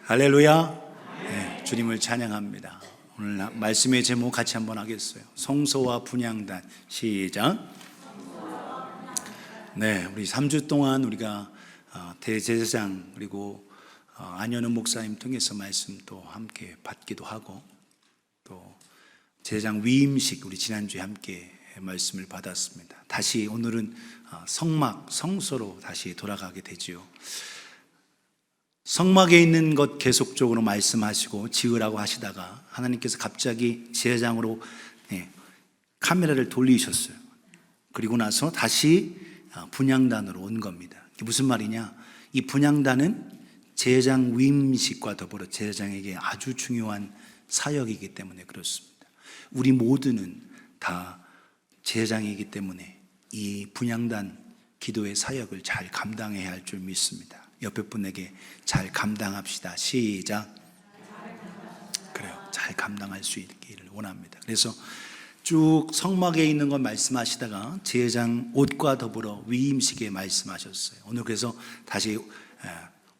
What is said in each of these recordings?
할렐루야. 네, 주님을 찬양합니다. 오늘 말씀의 제목 같이 한번 하겠어요. 성소와 분향단. 시작. 네, 우리 3주 동안 우리가 대제사장 그리고 안현우 목사님 통해서 말씀 또 함께 받기도 하고, 또 제사장 위임식 우리 지난주에 함께 말씀을 받았습니다. 다시 오늘은 성막, 성소로 다시 돌아가게 되지요. 성막에 있는 것 계속적으로 말씀하시고 지으라고 하시다가 하나님께서 갑자기 제사장으로 카메라를 돌리셨어요. 그리고 나서 다시 분향단으로 온 겁니다. 이게 무슨 말이냐? 이 분향단은 제사장 위임식과 더불어 제사장에게 아주 중요한 사역이기 때문에 그렇습니다. 우리 모두는 다 제사장이기 때문에 이 분향단 기도의 사역을 잘 감당해야 할 줄 믿습니다. 옆에 분에게 잘 감당합시다. 시작. 그래요. 잘 감당할 수 있기를 원합니다. 그래서 쭉 성막에 있는 것 말씀하시다가 제사장 옷과 더불어 위임식에 말씀하셨어요. 오늘 그래서 다시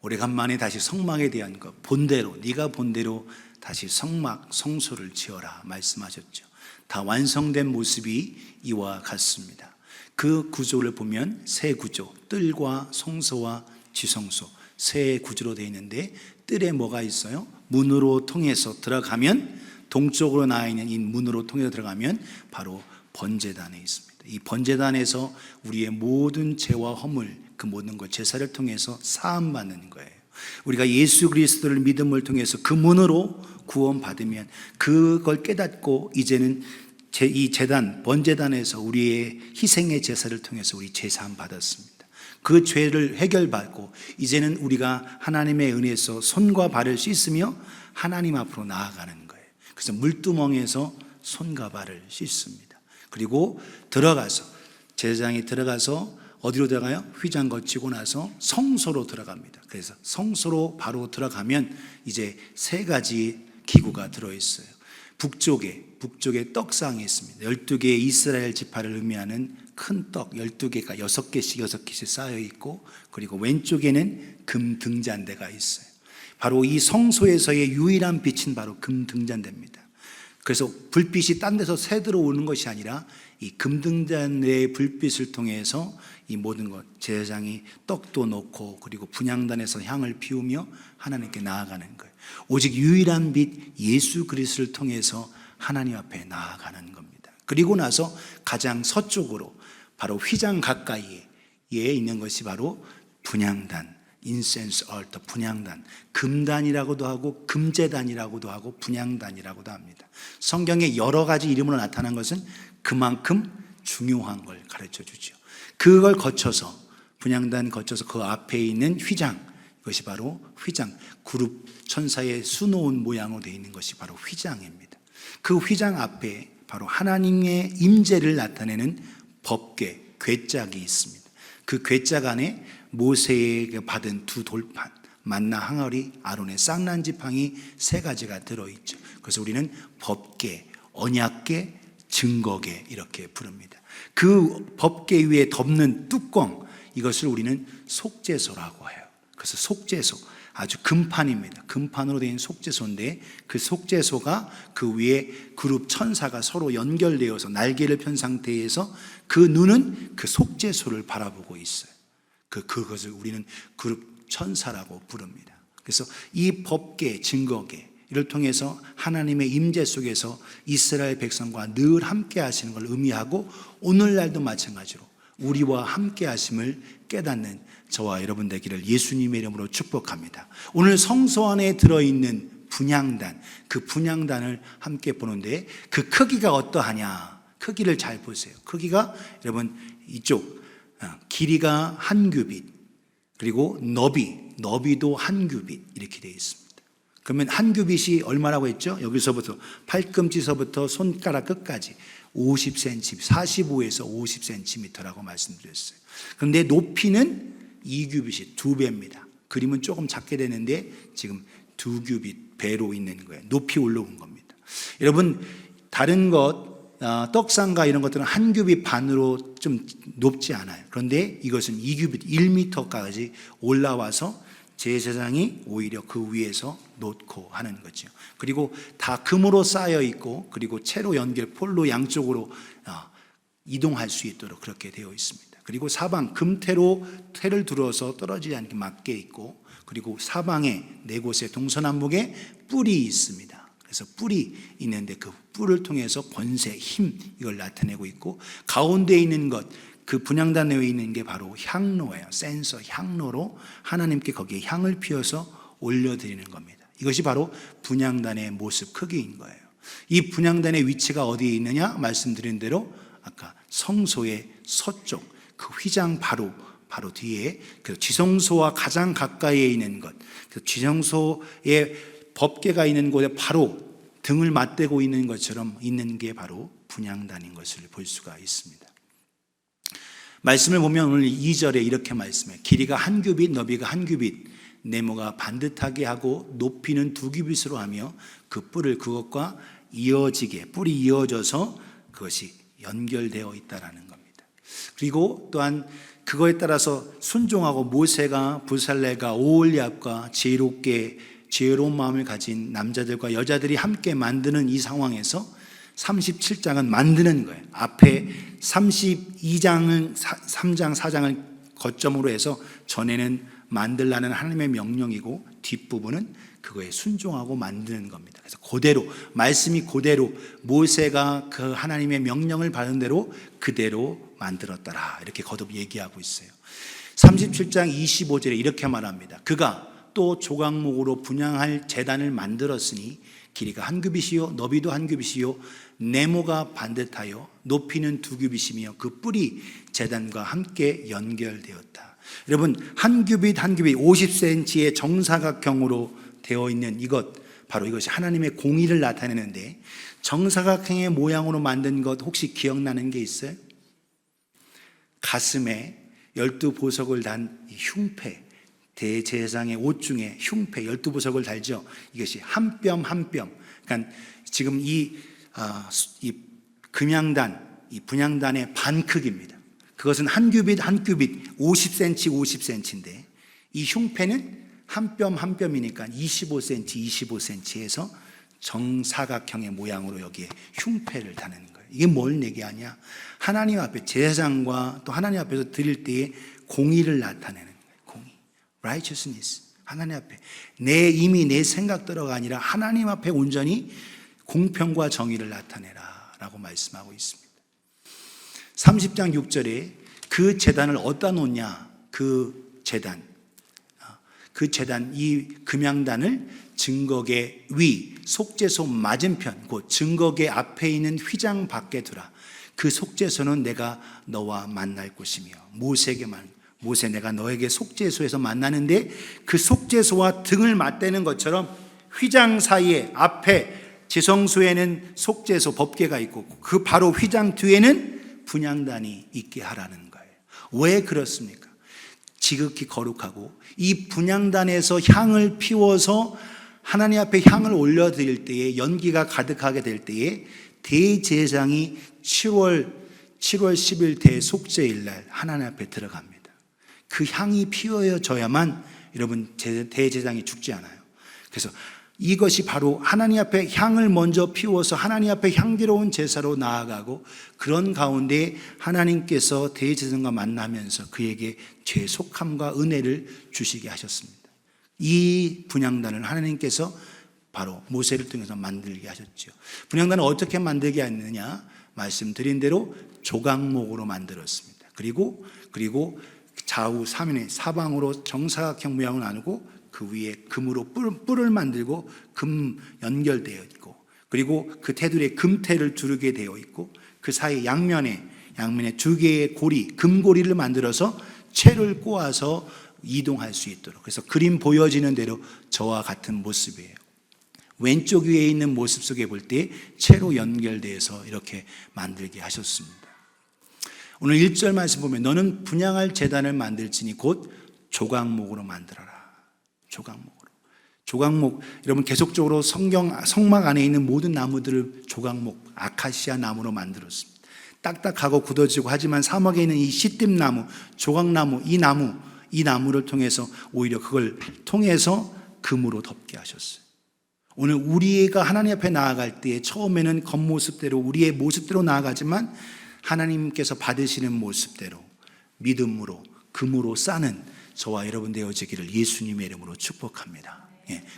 오래간만에 다시 성막에 대한 것, 본대로, 네가 본대로 다시 성막, 성소를 지어라 말씀하셨죠. 다 완성된 모습이 이와 같습니다. 그 구조를 보면 세 구조, 뜰과 성소와 지성소, 세 구조로 되어 있는데, 뜰에 뭐가 있어요? 문으로 통해서 들어가면, 동쪽으로 나와 있는 이 문으로 통해서 들어가면 바로 번제단에 있습니다. 이 번제단에서 우리의 모든 죄와 허물, 그 모든 것 제사를 통해서 사함받는 거예요. 우리가 예수 그리스도를 믿음을 통해서 그 문으로 구원받으면 그걸 깨닫고 이제는 이 제단, 번제단에서 우리의 희생의 제사를 통해서 우리 제사함 받았습니다. 그 죄를 해결받고 이제는 우리가 하나님의 은혜에서 손과 발을 씻으며 하나님 앞으로 나아가는 거예요. 그래서 물두멍에서 손과 발을 씻습니다. 그리고 들어가서, 제사장이 들어가서 어디로 들어가요? 휘장 거치고 나서 성소로 들어갑니다. 그래서 성소로 바로 들어가면 이제 세 가지 기구가 들어있어요. 북쪽에 떡상이 있습니다. 12개의 이스라엘 지파를 의미하는 큰 떡 12개가 6개씩 쌓여 있고, 그리고 왼쪽에는 금 등잔대가 있어요. 바로 이 성소에서의 유일한 빛은 바로 금 등잔대입니다. 그래서 불빛이 딴 데서 새 들어오는 것이 아니라 이 금 등잔대의 불빛을 통해서 이 모든 것, 제사장이 떡도 놓고 그리고 분향단에서 향을 피우며 하나님께 나아가는 거예요. 오직 유일한 빛 예수 그리스도를 통해서 하나님 앞에 나아가는 겁니다. 그리고 나서 가장 서쪽으로 바로 휘장 가까이에 있는 것이 바로 분향단, 인센스 얼터, 분향단, 금단이라고도 하고 금제단이라고도 하고 분향단이라고도 합니다. 성경에 여러 가지 이름으로 나타난 것은 그만큼 중요한 걸 가르쳐 주죠. 그걸 거쳐서, 분향단 거쳐서 그 앞에 있는 휘장, 이것이 바로 휘장, 그룹 천사의 수놓은 모양으로 되어 있는 것이 바로 휘장입니다. 그 휘장 앞에 바로 하나님의 임재를 나타내는 법궤, 궤짝이 있습니다. 그 궤짝 안에 모세에게 받은 두 돌판, 만나 항아리, 아론의 쌍난 지팡이 세 가지가 들어있죠. 그래서 우리는 법궤, 언약궤, 증거궤 이렇게 부릅니다. 그 법궤 위에 덮는 뚜껑, 이것을 우리는 속죄소라고 해요. 그래서 속죄소, 아주 금판입니다. 금판으로 된 속죄소인데, 그 속죄소가 그 위에 그룹 천사가 서로 연결되어서 날개를 편 상태에서 그 눈은 그 속죄소를 바라보고 있어요. 그것을 우리는 그룹 천사라고 부릅니다. 그래서 이 법궤, 증거궤 이를 통해서 하나님의 임재 속에서 이스라엘 백성과 늘 함께 하시는 걸 의미하고, 오늘날도 마찬가지로 우리와 함께 하심을 깨닫는 저와 여러분 되기를 예수님의 이름으로 축복합니다. 오늘 성소 안에 들어있는 분향단, 그 분향단을 함께 보는데 그 크기가 어떠하냐? 크기를 잘 보세요. 크기가 여러분 이쪽 길이가 한 규빗, 그리고 너비도 한 규빗 이렇게 되어 있습니다. 그러면 한 규빗이 얼마라고 했죠? 여기서부터 팔꿈치서부터 손가락 끝까지 50cm, 45에서 50cm라고 말씀드렸어요. 그런데 높이는 2규빗이 2배입니다. 그림은 조금 작게 되는데 지금 2규빗 배로 있는 거예요. 높이 올라온 겁니다. 여러분, 다른 것, 떡상과 이런 것들은 한 규빗 반으로 좀 높지 않아요. 그런데 이것은 2규빗 1m까지 올라와서 제사장이 오히려 그 위에서 놓고 하는 거죠. 그리고 다 금으로 쌓여 있고, 그리고 채로 연결 폴로 양쪽으로 이동할 수 있도록 그렇게 되어 있습니다. 그리고 사방 금태로 태를 둘러서 떨어지지 않게 막게 있고, 그리고 사방에 네 곳에 동서남북에 뿔이 있습니다. 그래서 뿔이 있는데 그 뿔을 통해서 권세, 힘, 이걸 나타내고 있고, 가운데 있는 것, 그 분향단 내에 있는 게 바로 향로예요. 센서, 향로로 하나님께 거기에 향을 피워서 올려드리는 겁니다. 이것이 바로 분향단의 모습 크기인 거예요. 이 분향단의 위치가 어디에 있느냐? 말씀드린 대로 아까 성소의 서쪽, 그 휘장 바로 뒤에 그 지성소와 가장 가까이에 있는 것, 그 지성소의 법궤가 있는 곳에 바로 등을 맞대고 있는 것처럼 있는 게 바로 분향단인 것을 볼 수가 있습니다. 말씀을 보면 오늘 2절에 이렇게 말씀해요. 길이가 한 규빗, 너비가 한 규빗, 네모가 반듯하게 하고 높이는 2규빗으로 하며 그 뿔을 그것과 이어지게, 뿔이 이어져서 그것이 연결되어 있다라는 겁니다. 그리고 또한 그거에 따라서 순종하고 모세가 부살레가 오홀리압과 지혜로운 마음을 가진 남자들과 여자들이 함께 만드는 이 상황에서 37장은 만드는 거예요. 앞에 32장은 3장, 4장을 거점으로 해서 전에는 만들라는 하나님의 명령이고 뒷부분은 그거에 순종하고 만드는 겁니다. 그래서 그대로 말씀이 그대로 모세가 그 하나님의 명령을 받은 대로 그대로 만들었더라, 이렇게 거듭 얘기하고 있어요. 37장 25절에 이렇게 말합니다. 그가 또 조각목으로 분향할 제단을 만들었으니 길이가 한 규빗이요 너비도 한 규빗이요 네모가 반듯하여 높이는 2규빗이며 그 뿔이 제단과 함께 연결되었다. 여러분, 한 규빗 한 규빗 50cm의 정사각형으로 되어 있는 이것, 바로 이것이 하나님의 공의를 나타내는데, 정사각형의 모양으로 만든 것 혹시 기억나는 게 있어요? 가슴에 12보석을 단 흉패, 대제사장의 옷 중에 흉패 12보석을 달죠. 이것이 한 뼘 한 뼘. 그러니까 지금 이 금향단, 이 분향단의 반 크기입니다. 그것은 한 규빗 한 규빗 50cm 50cm인데 이 흉패는 한 뼘 한 뼘이니까 25cm 25cm에서 정사각형의 모양으로 여기에 흉패를 다는 거예요. 이게 뭘 얘기하냐? 하나님 앞에 제사장과 또 하나님 앞에서 드릴 때의 공의를 나타내는 거예요. 공의, righteousness. 하나님 앞에 이미 내 생각대로가 아니라 하나님 앞에 온전히 공평과 정의를 나타내라 라고 말씀하고 있습니다. 30장 6절에 그 제단을 어디다 놓냐? 그 제단, 이 금향단을 증거계 위, 속죄소 맞은편, 곧 증거계 앞에 있는 휘장 밖에 두라. 그 속죄소는 내가 너와 만날 곳이며, 모세 내가 너에게 속죄소에서 만나는데 그 속죄소와 등을 맞대는 것처럼 휘장 사이에 앞에 지성소에는 속죄소 법궤가 있고 그 바로 휘장 뒤에는 분향단이 있게 하라는 거예요. 왜 그렇습니까? 지극히 거룩하고 이 분향단에서 향을 피워서 하나님 앞에 향을 올려드릴 때에, 연기가 가득하게 될 때에 대제사장이 7월 10일 대속죄일 날 하나님 앞에 들어갑니다. 그 향이 피워져야만 여러분 대제사장이 죽지 않아요. 그래서 이것이 바로 하나님 앞에 향을 먼저 피워서 하나님 앞에 향기로운 제사로 나아가고, 그런 가운데 하나님께서 대제사장과 만나면서 그에게 죄속함과 은혜를 주시게 하셨습니다. 이 분향단을 하나님께서 바로 모세를 통해서 만들게 하셨죠. 분향단을 어떻게 만들게 했느냐? 말씀드린 대로 조각목으로 만들었습니다. 그리고 좌우 3면에 사방으로 정사각형 모양을 나누고 그 위에 금으로 뿔을 만들고 금 연결되어 있고, 그리고 그 테두리에 금태를 두르게 되어 있고, 그 사이 양면에 2개의 고리, 금고리를 만들어서 채를 꼬아서 이동할 수 있도록. 그래서 그림 보여지는 대로 저와 같은 모습이에요. 왼쪽 위에 있는 모습 속에 볼 때 채로 연결되어서 이렇게 만들게 하셨습니다. 오늘 1절 말씀 보면 너는 분향할 제단을 만들지니 곧 조각목으로 만들어라. 조각목, 여러분 계속적으로 성막 안에 있는 모든 나무들을 조각목, 아카시아 나무로 만들었습니다. 딱딱하고 굳어지고 하지만 사막에 있는 이 시띠나무, 조각나무, 이 나무, 이 나무를 통해서 오히려 그걸 통해서 금으로 덮게 하셨어요. 오늘 우리가 하나님 앞에 나아갈 때에 처음에는 겉모습대로 우리의 모습대로 나아가지만 하나님께서 받으시는 모습대로 믿음으로 금으로 싸는 저와 여러분 되어지기를 예수님의 이름으로 축복합니다.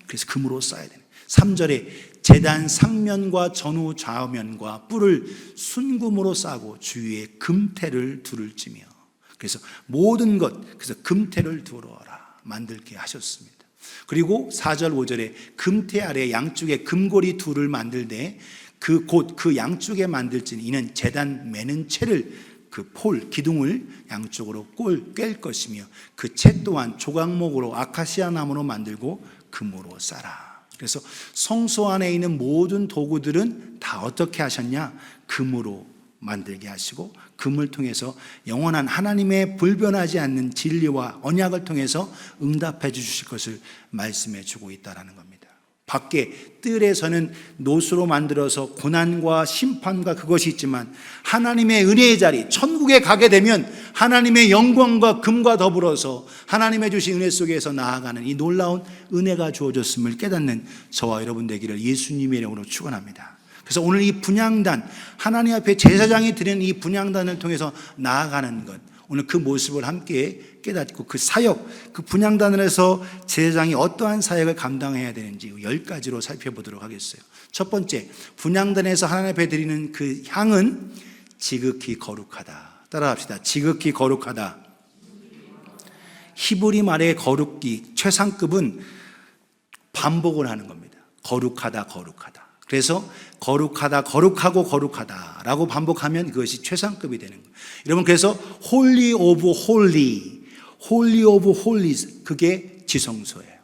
그래서 금으로 싸야 되는 3절에 제단 상면과 전후 좌면과 뿔을 순금으로 싸고 주위에 금태를 두를지며, 그래서 모든 것, 그래서 금태를 두르라 만들게 하셨습니다. 그리고 4절 5절에 금태 아래 양쪽에 금고리 둘을 만들되 곧 그 양쪽에 만들지니 이는 제단 매는 채를 그 폴 기둥을 양쪽으로 꿰일 것이며 그 채 또한 조각목으로 아카시아 나무로 만들고 금으로 싸라. 그래서 성소 안에 있는 모든 도구들은 다 어떻게 하셨냐? 금으로 만들게 하시고 금을 통해서 영원한 하나님의 불변하지 않는 진리와 언약을 통해서 응답해 주실 것을 말씀해 주고 있다는 겁니다. 밖에 뜰에서는 노수로 만들어서 고난과 심판과 그것이 있지만 하나님의 은혜의 자리 천국에 가게 되면 하나님의 영광과 금과 더불어서 하나님의 주신 은혜 속에서 나아가는 이 놀라운 은혜가 주어졌음을 깨닫는 저와 여러분 되기를 예수님의 이름으로 축원합니다. 그래서 오늘 이 분향단, 하나님 앞에 제사장이 드리는 이 분향단을 통해서 나아가는 것, 오늘 그 모습을 함께 깨닫고 그 사역, 그 분향단에서 제사장이 어떠한 사역을 감당해야 되는지 10가지로 살펴보도록 하겠어요. 첫 번째, 분향단에서 하나님 앞에 드리는 그 향은 지극히 거룩하다. 따라합시다. 지극히 거룩하다. 히브리 말의 거룩기 최상급은 반복을 하는 겁니다. 거룩하다, 거룩하다. 그래서 거룩하다, 거룩하고 거룩하다 라고 반복하면 그것이 최상급이 되는 거예요. 여러분, 그래서 홀리 오브 홀리, 홀리 오브 홀리, 그게 지성소예요.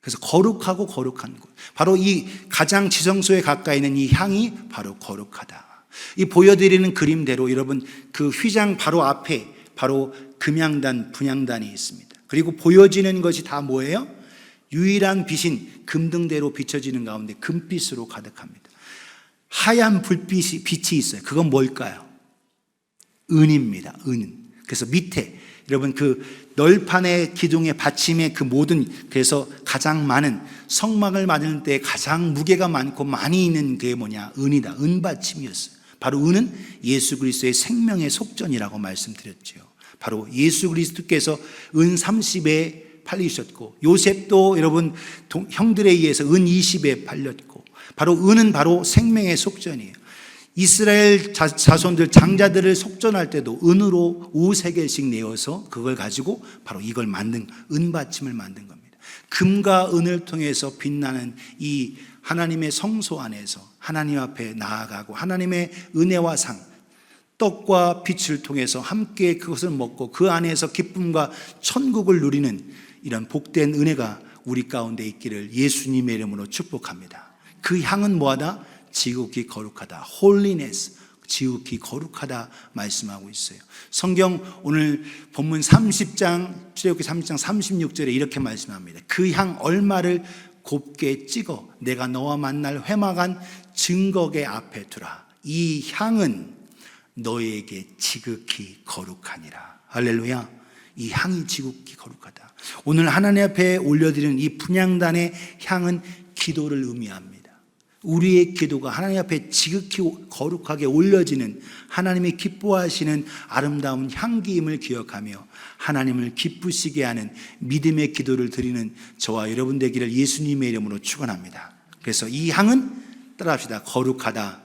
그래서 거룩하고 거룩한 것, 바로 이 가장 지성소에 가까이 있는 이 향이 바로 거룩하다. 이 보여드리는 그림대로 여러분 그 휘장 바로 앞에 바로 금향단, 분향단이 있습니다. 그리고 보여지는 것이 다 뭐예요? 유일한 빛인 금등대로 비춰지는 가운데 금빛으로 가득합니다. 하얀 빛이 있어요. 그건 뭘까요? 은입니다. 은. 그래서 밑에 여러분 그 널판의 기둥의 받침의 그 모든, 그래서 가장 많은 성막을 만들 때 가장 무게가 많고 많이 있는 게 뭐냐? 은이다. 은받침이었어요. 바로 은은 예수 그리스도의 생명의 속전이라고 말씀드렸죠. 바로 예수 그리스도께서 은 30에 팔리셨고, 요셉도 여러분 형들에 의해서 은 20에 팔렸고, 바로 은은 바로 생명의 속전이에요. 이스라엘 자손들 장자들을 속전할 때도 은으로 5세겔씩 내어서 그걸 가지고 바로 이걸 만든, 은받침을 만든 겁니다. 금과 은을 통해서 빛나는 이 하나님의 성소 안에서 하나님 앞에 나아가고 하나님의 은혜와 상, 떡과 빛을 통해서 함께 그것을 먹고 그 안에서 기쁨과 천국을 누리는 이런 복된 은혜가 우리 가운데 있기를 예수님의 이름으로 축복합니다. 그 향은 뭐하다? 지극히 거룩하다. holiness, 지극히 거룩하다 말씀하고 있어요. 성경 오늘 본문 30장, 출애굽기 30장 36절에 이렇게 말씀합니다. 그 향 얼마를 곱게 찍어 내가 너와 만날 회막한 증거계 앞에 두라. 이 향은 너에게 지극히 거룩하니라. 할렐루야. 이 향이 지극히 거룩하다. 오늘 하나님 앞에 올려드리는 이 분향단의 향은 기도를 의미합니다. 우리의 기도가 하나님 앞에 지극히 거룩하게 올려지는, 하나님이 기뻐하시는 아름다운 향기임을 기억하며 하나님을 기쁘시게 하는 믿음의 기도를 드리는 저와 여러분 되기를 예수님의 이름으로 축원합니다. 그래서 이 향은 따라합시다. 거룩하다.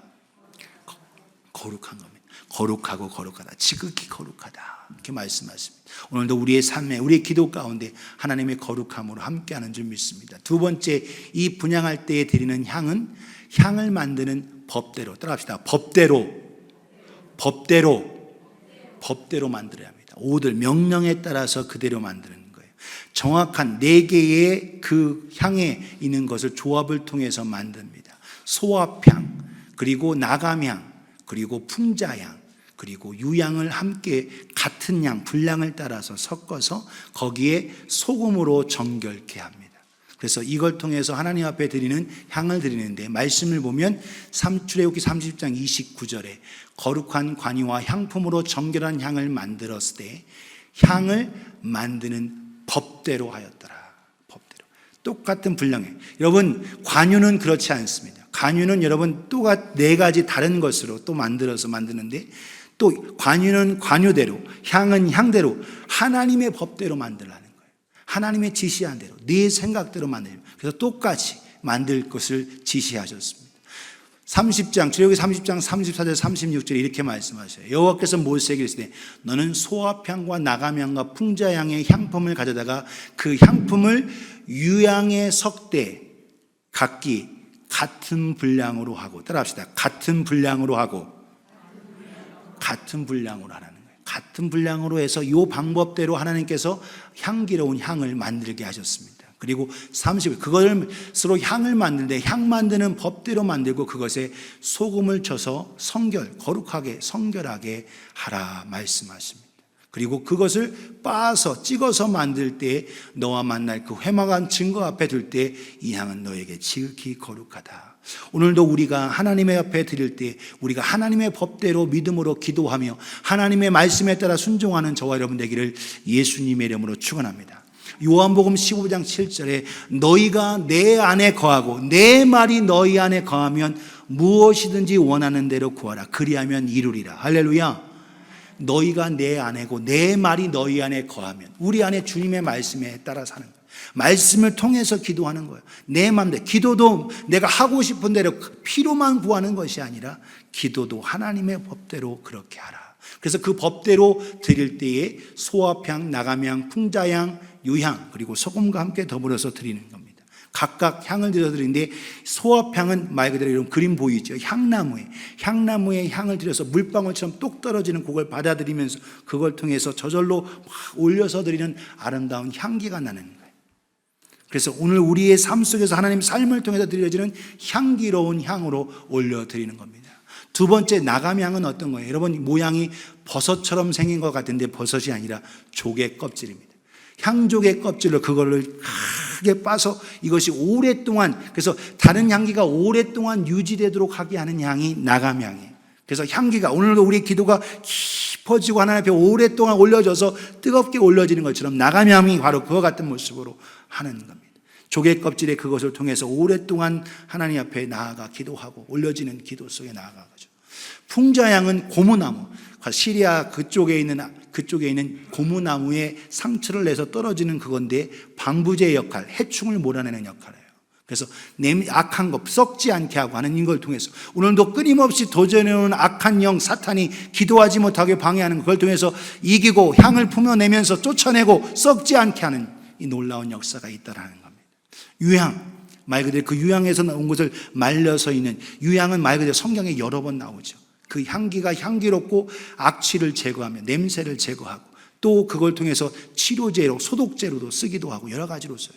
거룩한 겁니다. 거룩하고 거룩하다. 지극히 거룩하다. 이렇게 말씀하십니다. 오늘도 우리의 삶에, 우리의 기도 가운데 하나님의 거룩함으로 함께하는 줄 믿습니다. 두 번째, 이 분향할 때에 드리는 향은 향을 만드는 법대로, 따라합시다. 법대로 만들어야 합니다. 오들 명령에 따라서 그대로 만드는 거예요. 정확한 4개의 그 향에 있는 것을 조합을 통해서 만듭니다. 소합향, 그리고 나감향, 그리고 풍자향, 그리고 유향을 함께 같은 양, 분량을 따라서 섞어서 거기에 소금으로 정결케 합니다. 그래서 이걸 통해서 하나님 앞에 드리는 향을 드리는데, 말씀을 보면 출애굽기 30장 29절에 거룩한 관이와 향품으로 정결한 향을 만들었을 때 향을 만드는 법대로 하였더라. 법대로. 똑같은 분량에. 여러분, 관유는 그렇지 않습니다. 관유는 여러분 또 4가지 다른 것으로 또 만들어서 만드는데, 또 관유는 관유대로, 향은 향대로, 하나님의 법대로 만들라는 거예요. 하나님의 지시한 대로, 네 생각대로 만들어요. 그래서 똑같이 만들 것을 지시하셨습니다. 30장, 출애굽기 30장 34절 36절에 이렇게 말씀하셔요. 여호와께서 모세에게 이르시되 너는 소합향과 나감향과 풍자향의 향품을 가져다가 그 향품을 유향의 석대 각기 같은 분량으로 하고, 따라합시다. 같은 분량으로 하고, 같은 분량으로 하라는 거예요. 같은 분량으로 해서 이 방법대로 하나님께서 향기로운 향을 만들게 하셨습니다. 그리고 30, 그것으로 향을 만드는데 향 만드는 법대로 만들고 그것에 소금을 쳐서 거룩하게 성결하게 하라 말씀하십니다. 그리고 그것을 빻아서 찍어서 만들 때 너와 만날 그 회막한 증거 앞에 둘 때 이 향은 너에게 지극히 거룩하다. 오늘도 우리가 하나님의 앞에 드릴 때 우리가 하나님의 법대로 믿음으로 기도하며 하나님의 말씀에 따라 순종하는 저와 여러분 되기를 예수님의 이름으로 축원합니다. 요한복음 15장 7절에 너희가 내 안에 거하고 내 말이 너희 안에 거하면 무엇이든지 원하는 대로 구하라. 그리하면 이루리라. 할렐루야. 너희가 내 안에고 내 말이 너희 안에 거하면, 우리 안에 주님의 말씀에 따라 사는 거예요. 말씀을 통해서 기도하는 거예요. 내 마음대로. 기도도 내가 하고 싶은 대로 필요만 구하는 것이 아니라 기도도 하나님의 법대로 그렇게 하라. 그래서 그 법대로 드릴 때에 소합향, 나감향, 풍자향, 유향, 그리고 소금과 함께 더불어서 드리는 겁니다. 각각 향을 들여 드리는데, 소합향은 말 그대로 이런 그림 보이죠? 향나무에 향을 들여서 물방울처럼 똑 떨어지는 그걸 받아들이면서 그걸 통해서 저절로 막 올려서 드리는 아름다운 향기가 나는 거예요. 그래서 오늘 우리의 삶 속에서 하나님 삶을 통해서 드려지는 향기로운 향으로 올려드리는 겁니다. 두 번째, 나감향은 어떤 거예요? 여러분, 모양이 버섯처럼 생긴 것 같은데 버섯이 아니라 조개 껍질입니다. 향조개 껍질로 그거를 크게 빠서 이것이 오랫동안, 그래서 다른 향기가 오랫동안 유지되도록 하게 하는 향이 나감향이에요. 그래서 향기가, 오늘도 우리 기도가 깊어지고 하나님 앞에 오랫동안 올려져서 뜨겁게 올려지는 것처럼 나감향이 바로 그와 같은 모습으로 하는 겁니다. 조개 껍질에 그것을 통해서 오랫동안 하나님 앞에 나아가 기도하고 올려지는 기도 속에 나아가죠. 풍자향은 고무나무, 시리아 그쪽에 있는 고무나무에 상처를 내서 떨어지는 그건데 방부제 역할, 해충을 몰아내는 역할이에요. 그래서 악한 것 썩지 않게 하고 하는 이걸 통해서 오늘도 끊임없이 도전해오는 악한 영 사탄이 기도하지 못하게 방해하는 그걸 통해서 이기고 향을 품어내면서 쫓아내고 썩지 않게 하는 이 놀라운 역사가 있다라는 겁니다. 유향, 말 그대로 그 유향에서 나온 것을 말려서 있는 유향은 말 그대로 성경에 여러 번 나오죠. 그 향기가 향기롭고 악취를 제거하며 냄새를 제거하고 또 그걸 통해서 치료제로 소독제로도 쓰기도 하고 여러 가지로 써요.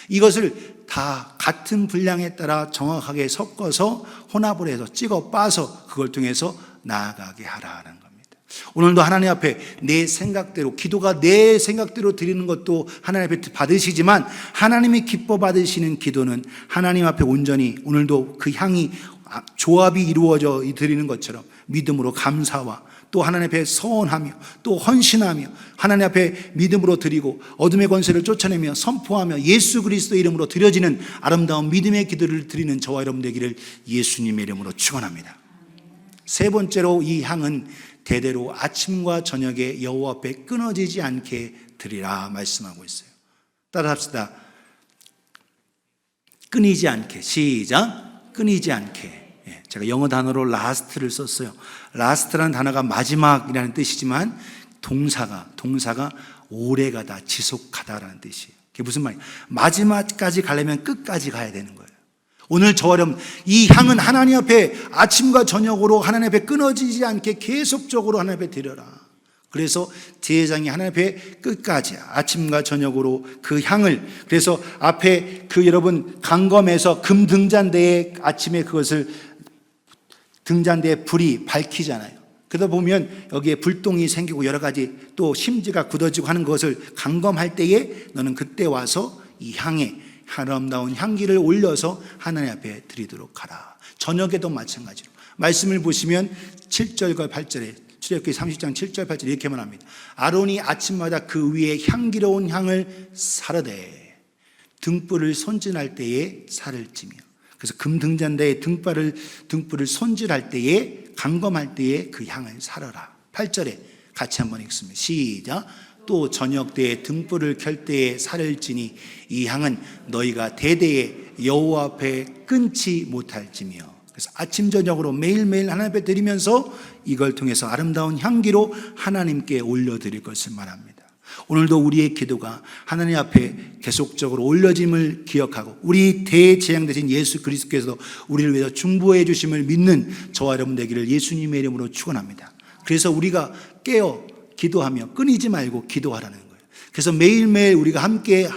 이것을 다 같은 분량에 따라 정확하게 섞어서 혼합을 해서 찍어 빠서 그걸 통해서 나아가게 하라는 겁니다. 오늘도 하나님 앞에 내 생각대로, 기도가 내 생각대로 드리는 것도 하나님 앞에 받으시지만 하나님이 기뻐 받으시는 기도는 하나님 앞에 온전히 오늘도 그 향이 조합이 이루어져 드리는 것처럼 믿음으로 감사와 또 하나님 앞에 서원하며 또 헌신하며 하나님 앞에 믿음으로 드리고 어둠의 권세를 쫓아내며 선포하며 예수 그리스도 이름으로 드려지는 아름다운 믿음의 기도를 드리는 저와 여러분 되기를 예수님의 이름으로 축원합니다. 세 번째로 이 향은 대대로 아침과 저녁에 여호와 앞에 끊어지지 않게 드리라 말씀하고 있어요. 따라합시다. 끊이지 않게. 시작. 끊이지 않게. 제가 영어 단어로 last를 썼어요. last라는 단어가 마지막이라는 뜻이지만 동사가 오래가다, 지속하다라는 뜻이에요. 그게 무슨 말이에요? 마지막까지 가려면 끝까지 가야 되는 거예요. 오늘 저와 여러분, 이 향은 하나님 앞에 아침과 저녁으로 하나님 앞에 끊어지지 않게 계속적으로 하나님 앞에 드려라. 그래서 제사장이 하나님 앞에 끝까지 아침과 저녁으로 그 향을, 그래서 앞에 그 여러분 강검에서 금 등잔대에 아침에 그것을 등잔대에 불이 밝히잖아요. 그러다 보면 여기에 불똥이 생기고 여러 가지 또 심지가 굳어지고 하는 것을 강검할 때에 너는 그때 와서 이 향에 아름다운 향기를 올려서 하나님 앞에 드리도록 하라. 저녁에도 마찬가지로 말씀을 보시면 7절과 8절에 출애굽기 30장 7절 8절 이렇게 말합니다. 아론이 아침마다 그 위에 향기로운 향을 사르되 등불을 손질할 때에 살을 찌며. 그래서 금등잔대에 등불을 손질할 때에 감검할 때에 그 향을 사르라. 8절에 같이 한번 읽습니다. 시작. 또 저녁 때에 등불을 켤 때에 살을 찌니 이 향은 너희가 대대에 여호와 앞에 끊지 못할지며. 그래서 아침 저녁으로 매일매일 하나님 앞에 드리면서 이걸 통해서 아름다운 향기로 하나님께 올려드릴 것을 말합니다. 오늘도 우리의 기도가 하나님 앞에 계속적으로 올려짐을 기억하고 우리 대제양 되신 예수 그리스도께서 우리를 위해서 중보해 주심을 믿는 저와 여러분 되기를 예수님의 이름으로 축원합니다. 그래서 우리가 깨어 기도하며 끊이지 말고 기도하라는 거예요. 그래서 매일매일 우리가 함께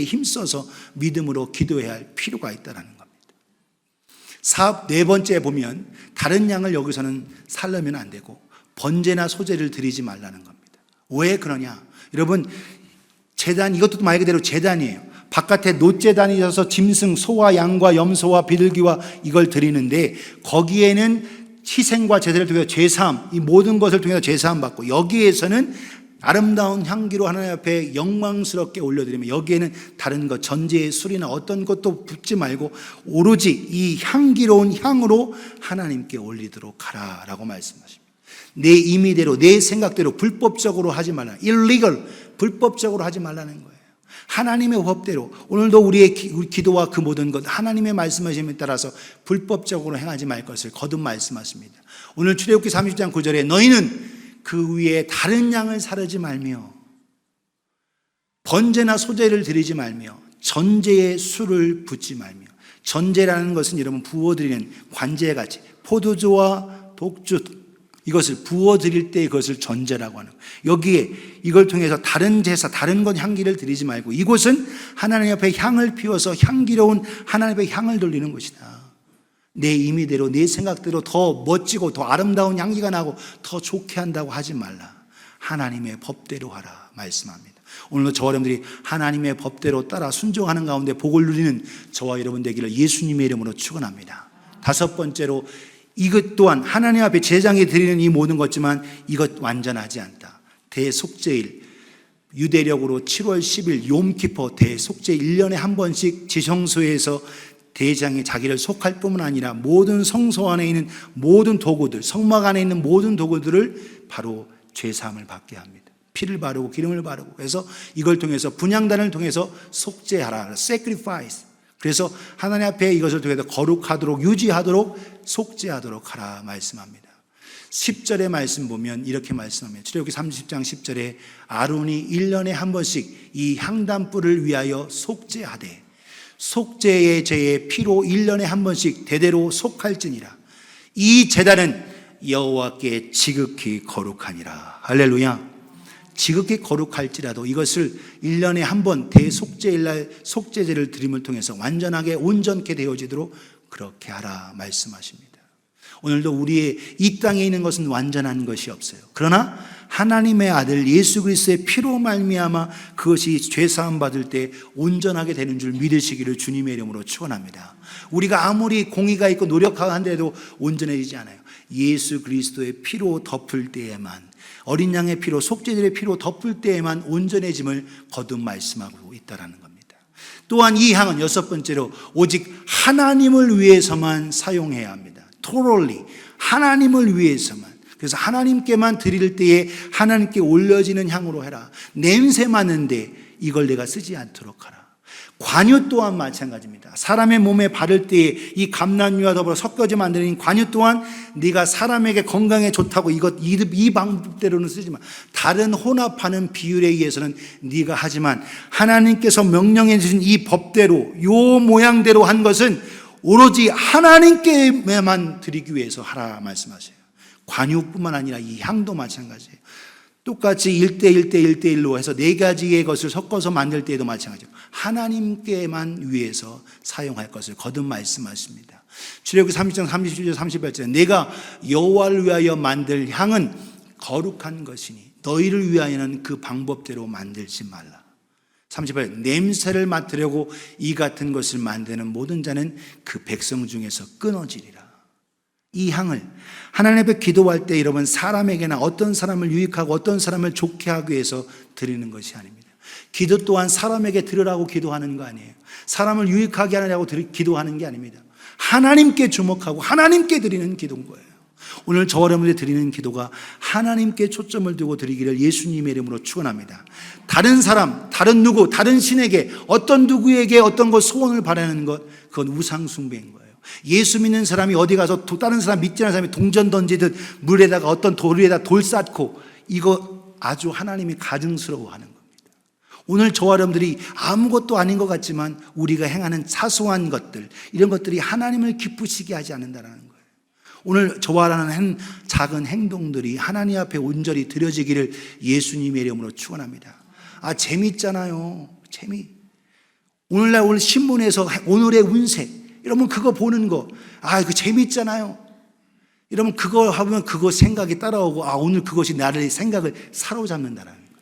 힘써서 믿음으로 기도해야 할 필요가 있다는 겁니다. 사업 네 번째 보면 다른 양을 여기서는 살려면 안 되고 번제나 소제를 드리지 말라는 겁니다. 왜 그러냐? 여러분, 제단, 이것도 말 그대로 제단이에요. 바깥에 놋제단이 있어서 짐승, 소와 양과 염소와 비둘기와 이걸 드리는데 거기에는 희생과 제사를 통해서 제사함, 이 모든 것을 통해서 제사함 받고 여기에서는 아름다운 향기로 하나님 앞에 영광스럽게 올려드리면 여기에는 다른 것, 전제의 술이나 어떤 것도 붓지 말고 오로지 이 향기로운 향으로 하나님께 올리도록 하라라고 말씀하십니다. 내 임의대로, 내 생각대로 불법적으로 하지 말라. illegal, 불법적으로 하지 말라는 거예요. 하나님의 법대로 오늘도 우리의 기도와 그 모든 것 하나님의 말씀하심에 따라서 불법적으로 행하지 말 것을 거듭 말씀하십니다. 오늘 출애굽기 30장 9절에 너희는 그 위에 다른 양을 사르지 말며 번제나 소제를 드리지 말며 전제에 술을 붓지 말며. 전제라는 것은 여러분 부어드리는 관제같이 포도주와 독주 이것을 부어드릴 때 그것을 전제라고 하는 거예요. 여기에 이걸 통해서 다른 제사, 다른 것 향기를 드리지 말고 이곳은 하나님 앞에 향을 피워서 향기로운 하나님 앞에 향을 돌리는 곳이다. 내 임의대로, 내 생각대로 더 멋지고 더 아름다운 향기가 나고 더 좋게 한다고 하지 말라. 하나님의 법대로 하라 말씀합니다. 오늘도 저와 여러분들이 하나님의 법대로 따라 순종하는 가운데 복을 누리는 저와 여러분 되기를 예수님의 이름으로 축원합니다. 다섯 번째로 이것 또한 하나님 앞에 제장에 드리는 이 모든 것지만 이것 완전하지 않다. 대속죄일, 유대력으로 7월 10일 욤키퍼 대속죄 1년에 한 번씩 지성소에서 대장이 자기를 속할 뿐만 아니라 모든 성소 안에 있는 모든 도구들, 성막 안에 있는 모든 도구들을 바로 죄사함을 받게 합니다. 피를 바르고 기름을 바르고 그래서 이걸 통해서 분향단을 통해서 속죄하라. sacrifice. 그래서 하나님 앞에 이것을 통해서 거룩하도록 유지하도록 속죄하도록 하라 말씀합니다. 10절의 말씀 보면 이렇게 말씀합니다. 출애굽기 30장 10절에 아론이 1년에 한 번씩 이 향단불을 위하여 속죄하되 속죄의 제의 피로 1년에 한 번씩 대대로 속할지니라. 이 제단은 여호와께 지극히 거룩하니라. 할렐루야. 지극히 거룩할지라도 이것을 1년에 한 번 대속죄일날 속죄제를 드림을 통해서 완전하게 온전케 되어지도록 그렇게 하라 말씀하십니다. 오늘도 우리의 이 땅에 있는 것은 완전한 것이 없어요. 그러나 하나님의 아들 예수 그리스도의 피로 말미암아 그것이 죄사함 받을 때 온전하게 되는 줄 믿으시기를 주님의 이름으로 축원합니다. 우리가 아무리 공의가 있고 노력한데도 온전해지지 않아요. 예수 그리스도의 피로 덮을 때에만, 어린 양의 피로, 속죄들의 피로 덮을 때에만 온전해짐을 거듭 말씀하고 있다는 겁니다. 또한 이 향은 여섯 번째로 오직 하나님을 위해서만 사용해야 합니다. totally 하나님을 위해서만. 그래서 하나님께만 드릴 때에 하나님께 올려지는 향으로 해라. 냄새 맡는데 이걸 내가 쓰지 않도록 하라. 관유 또한 마찬가지입니다. 사람의 몸에 바를 때에 이 감람유와 더불어 섞어져 만드는 관유 또한 네가 사람에게 건강에 좋다고 이 방법대로는 쓰지 마. 다른 혼합하는 비율에 의해서는 네가 하지만 하나님께서 명령해 주신 이 법대로 요 모양대로 한 것은 오로지 하나님께만 드리기 위해서 하라 말씀하세요. 관유뿐만 아니라 이 향도 마찬가지예요. 똑같이 1대1로 해서 네 가지의 것을 섞어서 만들 때에도 마찬가지예요. 하나님께만 위해서 사용할 것을 거듭 말씀하십니다. 출애굽기 30장 37절 38절 내가 여호와를 위하여 만들 향은 거룩한 것이니 너희를 위하여는 그 방법대로 만들지 말라. 38절 냄새를 맡으려고 이 같은 것을 만드는 모든 자는 그 백성 중에서 끊어지리라. 이 향을 하나님 앞에 기도할 때 여러분 사람에게나 어떤 사람을 유익하고 어떤 사람을 좋게 하기 위해서 드리는 것이 아닙니다. 기도 또한 사람에게 드리라고 기도하는 거 아니에요. 사람을 유익하게 하느냐고 기도하는 게 아닙니다. 하나님께 주목하고 하나님께 드리는 기도인 거예요. 오늘 저와 여러분들이 드리는 기도가 하나님께 초점을 두고 드리기를 예수님의 이름으로 축원합니다. 다른 사람, 다른 누구, 다른 신에게 어떤 누구에게 어떤 것 소원을 바라는 것, 그건 우상 숭배인 거예요. 예수 믿는 사람이 어디 가서 다른 사람 믿지 않는 사람이 동전 던지듯 물에다가 어떤 돌 위에다 돌 쌓고, 이거 아주 하나님이 가증스러워하는 겁니다. 오늘 저와 여러분들이 아무것도 아닌 것 같지만 우리가 행하는 사소한 것들, 이런 것들이 하나님을 기쁘시게 하지 않는다는 거예요. 오늘 저와 하는 작은 행동들이 하나님 앞에 온전히 드려지기를 예수님의 이름으로 축원합니다. 재밌잖아요. 재미. 오늘 신문에서 오늘의 운세, 여러분 그거 보는 거, 그 재밌잖아요. 여러분 그거 하면 그거 생각이 따라오고, 오늘 그것이 나를 생각을 사로잡는다라는 거예요.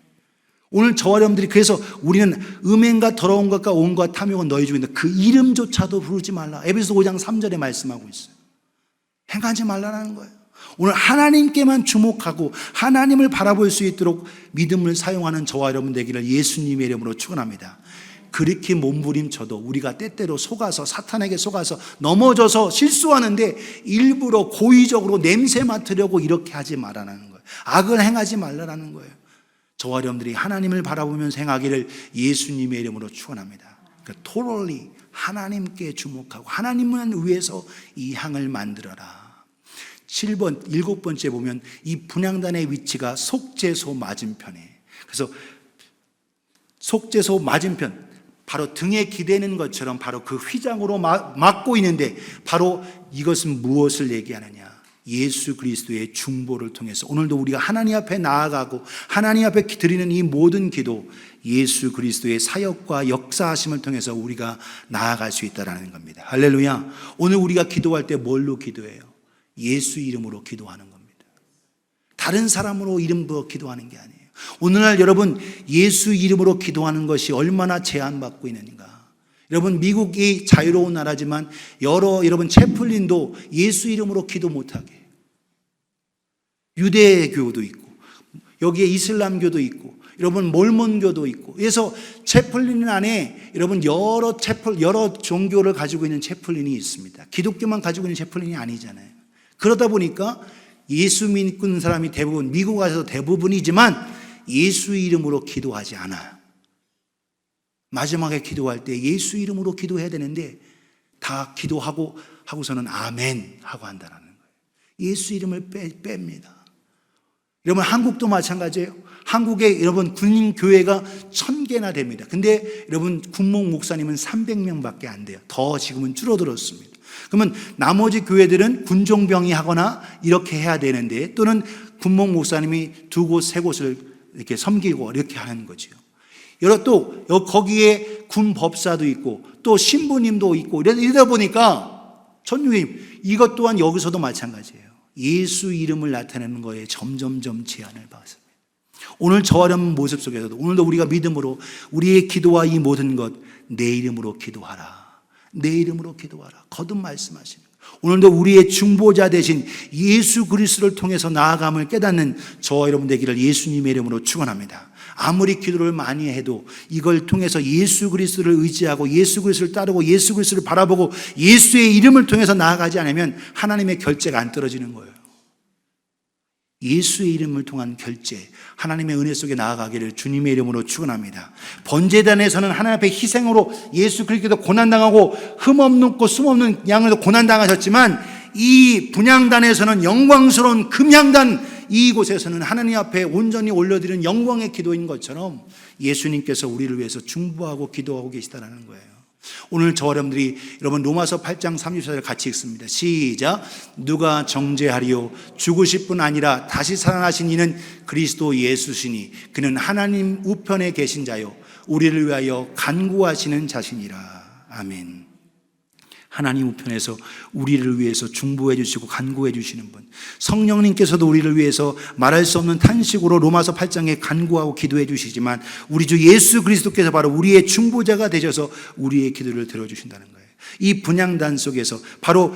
오늘 저와 여러분들이, 그래서 우리는 음행과 더러운 것과 온갖 탐욕은 너희 중에 있는데 그 이름조차도 부르지 말라. 에베소 5장 3절에 말씀하고 있어요. 행하지 말라는 거예요. 오늘 하나님께만 주목하고 하나님을 바라볼 수 있도록 믿음을 사용하는 저와 여러분 되기를 예수님의 이름으로 축원합니다. 그렇게 몸부림쳐도 우리가 때때로 속아서, 사탄에게 속아서 넘어져서 실수하는데 일부러 고의적으로 냄새 맡으려고 이렇게 하지 말라는 거예요. 악을 행하지 말라는 거예요. 저와 여러분들이 하나님을 바라보면서 행하기를 예수님의 이름으로 축원합니다. 그러니까 totally 하나님께 주목하고 하나님을 위해서 이 향을 만들어라. 7번째 보면 이 분향단의 위치가 속죄소 맞은편에, 그래서 속죄소 맞은편, 바로 등에 기대는 것처럼 바로 그 휘장으로 막고 있는데, 바로 이것은 무엇을 얘기하느냐? 예수 그리스도의 중보를 통해서 오늘도 우리가 하나님 앞에 나아가고 하나님 앞에 드리는 이 모든 기도, 예수 그리스도의 사역과 역사하심을 통해서 우리가 나아갈 수 있다는 겁니다. 할렐루야. 오늘 우리가 기도할 때 뭘로 기도해요? 예수 이름으로 기도하는 겁니다. 다른 사람으로 이름으로 기도하는 게 아니에요. 오늘날 여러분, 예수 이름으로 기도하는 것이 얼마나 제한받고 있는가. 여러분, 미국이 자유로운 나라지만 여러분 채플린도 예수 이름으로 기도 못하게 해요. 유대교도 있고 여기에 이슬람교도 있고 여러분 몰몬교도 있고, 그래서 채플린 안에 여러분 여러 종교를 가지고 있는 채플린이 있습니다. 기독교만 가지고 있는 채플린이 아니잖아요. 그러다 보니까 예수 믿는 사람이 대부분, 미국 가서 대부분이지만 예수 이름으로 기도하지 않아요. 마지막에 기도할 때 예수 이름으로 기도해야 되는데 다 하고서는 아멘 하고 한다는 거예요. 예수 이름을 뺍니다. 여러분, 한국도 마찬가지예요. 한국에 여러분 군인교회가 1000개나 됩니다. 근데 여러분 군목 목사님은 300명밖에 안 돼요. 더 지금은 줄어들었습니다. 그러면 나머지 교회들은 군종병이 하거나 이렇게 해야 되는데, 또는 군목 목사님이 2곳, 3곳을 이렇게 섬기고 이렇게 하는 거죠. 또 거기에 군 법사도 있고 또 신부님도 있고 이러다 보니까 천주교님, 이것 또한 여기서도 마찬가지예요. 예수 이름을 나타내는 거에 점점점 제한을 받습니다. 오늘 저와 여러분 모습 속에서도 오늘도 우리가 믿음으로 우리의 기도와 이 모든 것 내 이름으로 기도하라. 내 이름으로 기도하라. 거듭 말씀하시는 거예요. 오늘도 우리의 중보자 되신 예수 그리스도를 통해서 나아감을 깨닫는 저와 여러분 되기를 예수님의 이름으로 축원합니다. 아무리 기도를 많이 해도 이걸 통해서 예수 그리스도를 의지하고 예수 그리스도를 따르고 예수 그리스도를 바라보고 예수의 이름을 통해서 나아가지 않으면 하나님의 결제가 안 떨어지는 거예요. 예수의 이름을 통한 결제, 하나님의 은혜 속에 나아가기를 주님의 이름으로 축원합니다. 번제단에서는 하나님 앞에 희생으로 예수 그리스도도 고난당하고 흠없고 숨없는 양으로 고난당하셨지만, 이 분향단에서는 영광스러운 금향단, 이곳에서는 하나님 앞에 온전히 올려드리는 영광의 기도인 것처럼 예수님께서 우리를 위해서 중보하고 기도하고 계시다는 거예요. 오늘 저와 여러분들이 여러분 로마서 8장 34절 같이 읽습니다. 시작. 누가 정죄하리요? 죽으실 뿐 아니라 다시 살아나신 이는 그리스도 예수시니 그는 하나님 우편에 계신 자요 우리를 위하여 간구하시는 자신이라. 아멘. 하나님 우편에서 우리를 위해서 중보해 주시고 간구해 주시는 분, 성령님께서도 우리를 위해서 말할 수 없는 탄식으로 로마서 8장에 간구하고 기도해 주시지만 우리 주 예수 그리스도께서 바로 우리의 중보자가 되셔서 우리의 기도를 들어주신다는 거예요. 이 분향단 속에서 바로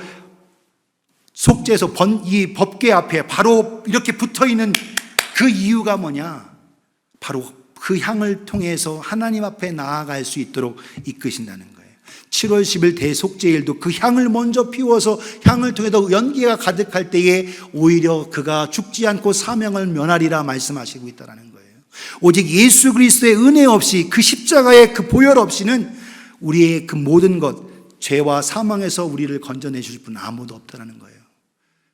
속죄소 이 법궤 앞에 바로 이렇게 붙어있는 그 이유가 뭐냐? 바로 그 향을 통해서 하나님 앞에 나아갈 수 있도록 이끄신다는 거예요. 7월 10일 대속죄일도 그 향을 먼저 피워서 향을 통해서 연기가 가득할 때에 오히려 그가 죽지 않고 사명을 면하리라 말씀하시고 있다는 거예요. 오직 예수 그리스도의 은혜 없이, 그 십자가의 그 보혈 없이는 우리의 그 모든 것, 죄와 사망에서 우리를 건져내 주실 분은 아무도 없다는 거예요.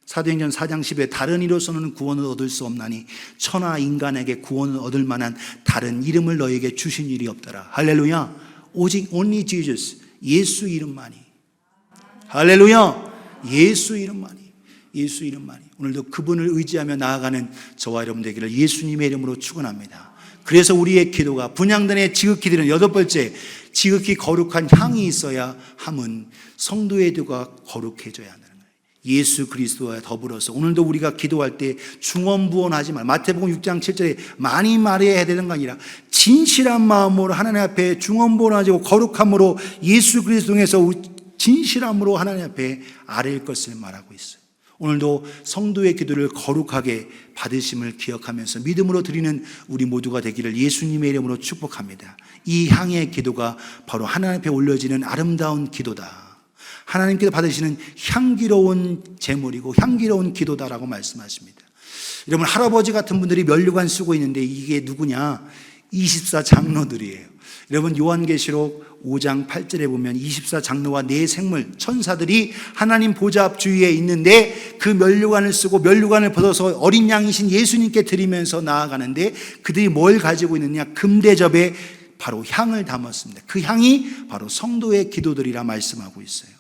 사도행전 4장 10에 다른 이로서는 구원을 얻을 수 없나니 천하 인간에게 구원을 얻을 만한 다른 이름을 너에게 주신 일이 없더라. 할렐루야. 오직 only Jesus, 예수 이름만이. 할렐루야. 예수 이름만이. 예수 이름만이. 오늘도 그분을 의지하며 나아가는 저와 여러분 되기를 예수님의 이름으로 축원합니다. 그래서 우리의 기도가, 분향단의 지극히 드리는 8번째, 지극히 거룩한 향이 있어야 함은 성도의 기도가 거룩해져야 한다는 거예요. 예수 그리스도와 더불어서 오늘도 우리가 기도할 때 중언부언하지 말, 마태복음 6장 7절에 많이 말해야 되는 거 아니라 진실한 마음으로 하나님 앞에 중언부언하고 거룩함으로 예수 그리스도 통해서 진실함으로 하나님 앞에 아뢰일 것을 말하고 있어요. 오늘도 성도의 기도를 거룩하게 받으심을 기억하면서 믿음으로 드리는 우리 모두가 되기를 예수님의 이름으로 축복합니다. 이 향의 기도가 바로 하나님 앞에 올려지는 아름다운 기도다. 하나님께서 받으시는 향기로운 제물이고 향기로운 기도다라고 말씀하십니다. 여러분, 할아버지 같은 분들이 면류관 쓰고 있는데 이게 누구냐? 24장로들이에요. 여러분, 요한계시록 5장 8절에 보면 24장로와 네 생물 천사들이 하나님 보좌 앞 주위에 있는데 그 면류관을 쓰고 면류관을 벗어서 어린 양이신 예수님께 드리면서 나아가는데 그들이 뭘 가지고 있느냐? 금대접에 바로 향을 담았습니다. 그 향이 바로 성도의 기도들이라 말씀하고 있어요.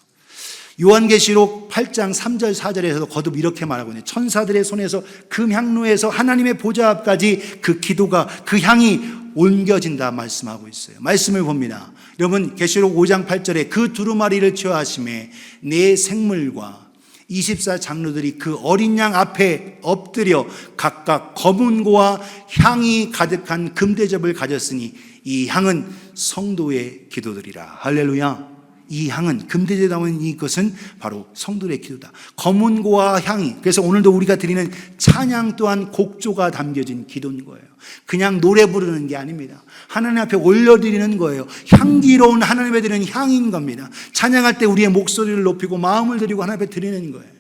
요한계시록 8장 3절 4절에서도 거듭 이렇게 말하고 있네요. 천사들의 손에서 금향로에서 하나님의 보좌 앞까지 그 기도가, 그 향이 옮겨진다 말씀하고 있어요. 말씀을 봅니다. 여러분, 계시록 5장 8절에 그 두루마리를 취하심에 네 생물과 24장로들이 그 어린 양 앞에 엎드려 각각 검은 고와 향이 가득한 금대접을 가졌으니 이 향은 성도의 기도들이라. 할렐루야. 이 향은, 금대접에 담은 이것은 바로 성도의 기도다. 검은 고와 향이, 그래서 오늘도 우리가 드리는 찬양 또한 곡조가 담겨진 기도인 거예요. 그냥 노래 부르는 게 아닙니다. 하나님 앞에 올려드리는 거예요. 향기로운 하나님에 드리는 향인 겁니다. 찬양할 때 우리의 목소리를 높이고 마음을 드리고 하나님 앞에 드리는 거예요.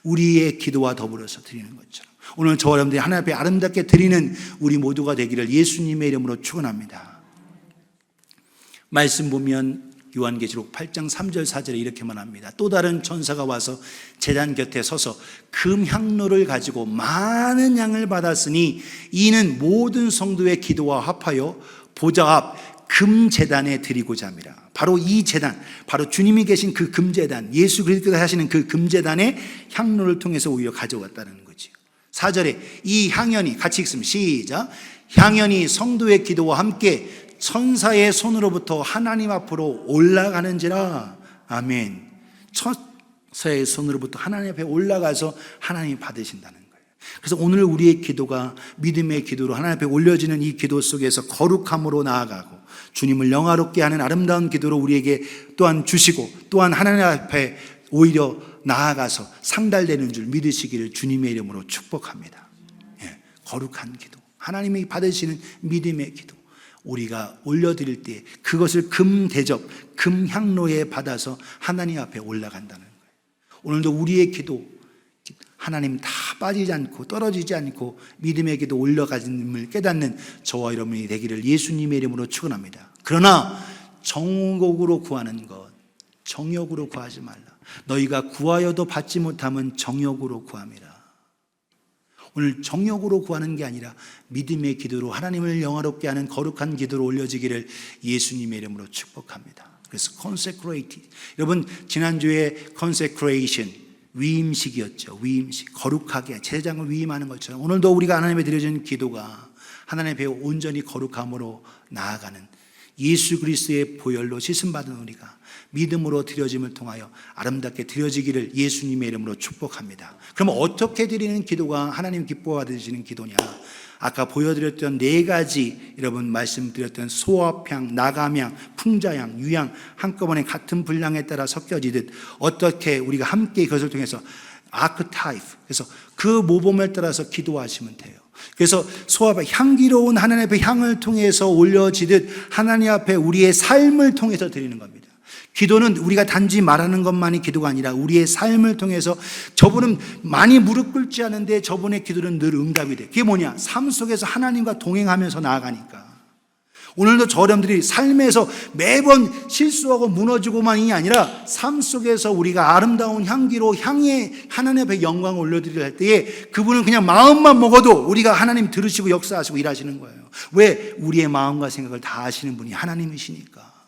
우리의 기도와 더불어서 드리는 것처럼 오늘 저와 여러분들이 하나님 앞에 아름답게 드리는 우리 모두가 되기를 예수님의 이름으로 축원합니다. 말씀 보면 요한계시록 8장 3절 4절에 이렇게 말합니다. 또 다른 천사가 와서 제단 곁에 서서 금향로를 가지고 많은 양을 받았으니 이는 모든 성도의 기도와 합하여 보좌 앞 금제단에 드리고자 함이라. 바로 이 제단, 바로 주님이 계신 그 금제단, 예수 그리스도가 하시는 그 금제단의 향로를 통해서 오히려 가져왔다는 거죠. 4절에 이 향연이, 같이 읽습니다. 시작. 향연이 성도의 기도와 함께 천사의 손으로부터 하나님 앞으로 올라가는지라. 아멘. 천사의 손으로부터 하나님 앞에 올라가서 하나님이 받으신다는 거예요. 그래서 오늘 우리의 기도가 믿음의 기도로 하나님 앞에 올려지는 이 기도 속에서 거룩함으로 나아가고 주님을 영화롭게 하는 아름다운 기도로 우리에게 또한 주시고 또한 하나님 앞에 오히려 나아가서 상달되는 줄 믿으시기를 주님의 이름으로 축복합니다. 거룩한 기도, 하나님이 받으시는 믿음의 기도, 우리가 올려드릴 때 그것을 금대접, 금향로에 받아서 하나님 앞에 올라간다는 거예요. 오늘도 우리의 기도, 하나님 다 빠지지 않고 떨어지지 않고 믿음의 기도 올라가짐을 깨닫는 저와 여러분이 되기를 예수님의 이름으로 축원합니다. 그러나 정욕으로 구하는 것, 정욕으로 구하지 말라. 너희가 구하여도 받지 못하면 정욕으로 구함이라. 오늘 정욕으로 구하는 게 아니라 믿음의 기도로 하나님을 영화롭게 하는 거룩한 기도로 올려지기를 예수님의 이름으로 축복합니다. 그래서 consecrated. 여러분, 지난주에 consecration, 위임식이었죠. 위임식, 거룩하게 제사장을 위임하는 것처럼 오늘도 우리가 하나님에 드려진 기도가 하나님 앞에 온전히 거룩함으로 나아가는 예수 그리스도의 보혈로 씻음받은 우리가 믿음으로 드려짐을 통하여 아름답게 드려지기를 예수님의 이름으로 축복합니다. 그럼 어떻게 드리는 기도가 하나님 기뻐하시는 기도냐? 아까 보여드렸던 네 가지 여러분 말씀드렸던 소합향, 나감향, 풍자향, 유향 한꺼번에 같은 분량에 따라 섞여지듯 어떻게 우리가 함께 그것을 통해서 아크타이프. 그래서 그 모범을 따라서 기도하시면 돼요. 그래서 소아바 향기로운 하나님 앞에 향을 통해서 올려지듯 하나님 앞에 우리의 삶을 통해서 드리는 겁니다. 기도는 우리가 단지 말하는 것만이 기도가 아니라 우리의 삶을 통해서 저분은 많이 무릎 꿇지 않은데 저분의 기도는 늘 응답이 돼. 그게 뭐냐? 삶 속에서 하나님과 동행하면서 나아가니까. 오늘도 저 여러분들이 삶에서 매번 실수하고 무너지고만이 아니라 삶 속에서 우리가 아름다운 향기로 향해 하나님 앞에 영광을 올려드리려 할 때에 그분은 그냥 마음만 먹어도 우리가 하나님 들으시고 역사하시고 일하시는 거예요. 왜? 우리의 마음과 생각을 다 아시는 분이 하나님이시니까.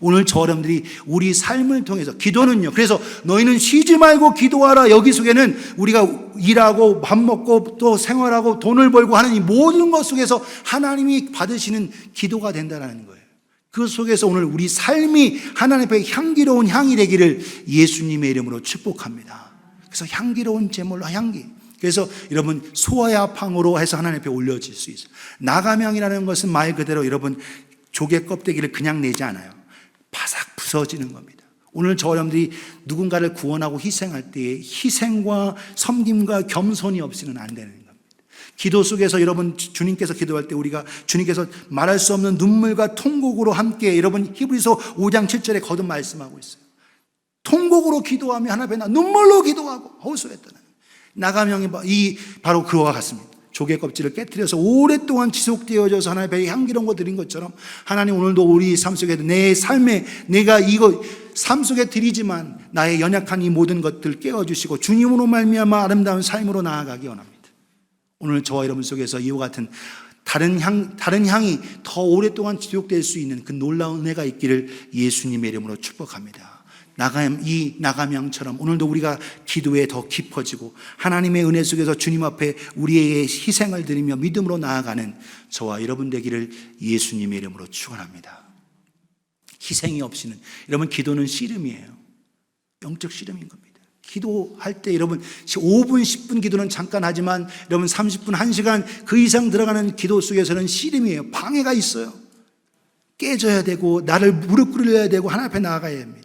오늘 저 여러분들이 우리 삶을 통해서 기도는요. 그래서 너희는 쉬지 말고 기도하라. 여기 속에는 우리가 일하고 밥 먹고 또 생활하고 돈을 벌고 하는 이 모든 것 속에서 하나님이 받으시는 기도가 된다는 거예요. 그 속에서 오늘 우리 삶이 하나님 앞에 향기로운 향이 되기를 예수님의 이름으로 축복합니다. 그래서 향기로운 제물로 향기. 그래서 여러분 소아야 팡으로 해서 하나님 앞에 올려질 수 있어요. 나가명이라는 것은 말 그대로 여러분 조개 껍데기를 그냥 내지 않아요. 바삭 부서지는 겁니다. 오늘 저 여러분들이 누군가를 구원하고 희생할 때에 희생과 섬김과 겸손이 없이는 안 되는 겁니다. 기도 속에서 여러분 주님께서 기도할 때 우리가 주님께서 말할 수 없는 눈물과 통곡으로 함께 여러분 히브리서 5장 7절에 거듭 말씀하고 있어요. 통곡으로 기도하며 하나님 앞에 눈물로 기도하고 호소했다는 나가명이 바로 그와 같습니다. 조개 껍질을 깨뜨려서 오랫동안 지속되어져서 하나님 앞에 향기로운 거 드린 것처럼 하나님 오늘도 우리 삶 속에도 내 삶에 내가 이거 삶 속에 드리지만 나의 연약한 이 모든 것들 깨워주시고 주님으로 말미암아 아름다운 삶으로 나아가기 원합니다. 오늘 저와 여러분 속에서 이와 같은 다른 향이 더 오랫동안 지속될 수 있는 그 놀라운 은혜가 있기를 예수님의 이름으로 축복합니다. 이 나가명처럼 오늘도 우리가 기도에 더 깊어지고 하나님의 은혜 속에서 주님 앞에 우리의 희생을 드리며 믿음으로 나아가는 저와 여러분 되기를 예수님의 이름으로 축원합니다. 희생이 없이는 여러분 기도는 씨름이에요. 영적 씨름인 겁니다. 기도할 때 여러분 5분 10분 기도는 잠깐 하지만 여러분 30분 1시간 그 이상 들어가는 기도 속에서는 씨름이에요. 방해가 있어요. 깨져야 되고 나를 무릎 꿇어야 되고 하나님 앞에 나아가야 합니다.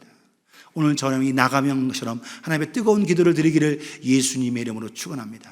오늘 저는 이 나가명처럼 하나님의 뜨거운 기도를 드리기를 예수님의 이름으로 축원합니다.